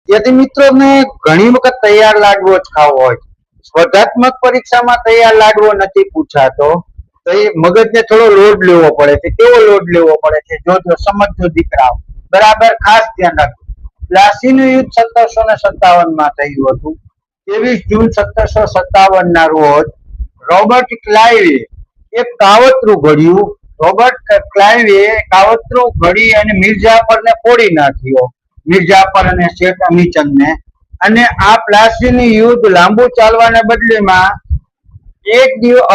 यदि मित्रों ने घणी वखत तैयार लाडવો જ ખાવો હોય, સ્પર્ધાત્મક પરીક્ષામાં તૈયાર લાડવો નથી પૂછાતો, તો એ મગજને થોડો લોડ લેવો પડે છે. કેવો લોડ લેવો પડે છે? જોજો, સમજજો દીકરાઓ, બરાબર ખાસ ધ્યાન રાખજો. પ્લાસીનું યુદ્ધ 1757 માં થયું હતું. 23 જૂન 1757 ના રોજ રોબર્ટ ક્લાઇવે એક કાવતરું ઘડ્યું. રોબર્ટ ક્લાઇવે કાવતરું ઘડી અને મીરજાફરને ફોડી નાખ્યો, મીરજાફર અને શેખ અમીચંદને. અને આ પ્લાસીનું યુદ્ધ લાંબુ ચાલવાને બદલેમાં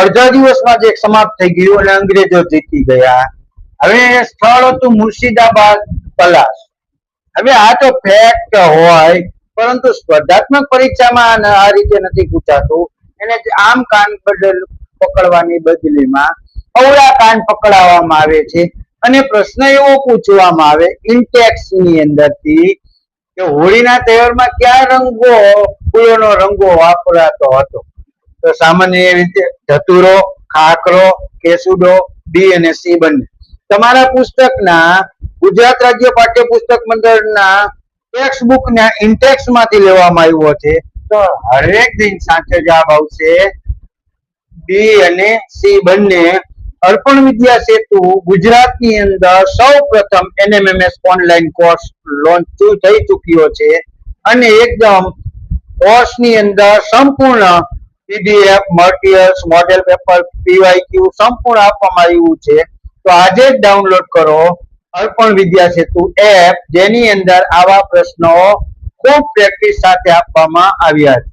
અડધા દિવસમાં જ સમાપ્ત થઈ ગયું અને અંગ્રેજો જીતી ગયા. હવે સ્થળ હતું મુર્શિદાબાદ પલાસ. હવે આ તો ફેક્ટ હોય, પરંતુ સ્પર્ધાત્મક પરીક્ષામાં આ રીતે નથી પૂછાતું. એને આમ કાન પકડવાની બદલીમાં અવળા કાન પકડાવવામાં આવે છે અને પ્રશ્ન એવો પૂછવામાં આવે ઇન્ટેક્સ ની અંદરથી કે હોળીના તહેવારમાં કયા ફૂલોનો રંગો વાપરાતો હતો? તો સામાન્ય રીતે ધતુરો, ખાખરો, કેસુડો, બી અને સી બંને. તમારા પુસ્તકના ગુજરાત રાજ્ય પાઠ્યપુસ્તક મંડળના ટેક્સ્ટ બુક ના ઇન્ટેક્સ માંથી લેવામાં આવ્યો છે. તો હરેક દિન સાચો જવાબ આવશે બી અને સી બંને. અર્પણ વિદ્યા સેતુ ગુજરાતની અંદર સૌ પ્રથમ NMMS ઓનલાઈન કોર્સ લોન્ચ થઈ ચૂક્યો છે અને એકદમ કોર્સની અંદર સંપૂર્ણ PDF, materials, model paper, PYQ સંપૂર્ણ આપવામાં આવ્યું છે. તો આજે જ ડાઉનલોડ કરો અર્પણ વિદ્યા સેતુ એપ, જેની અંદર આવા પ્રશ્નો ખૂબ પ્રેક્ટિસ સાથે આપવામાં આવ્યા છે.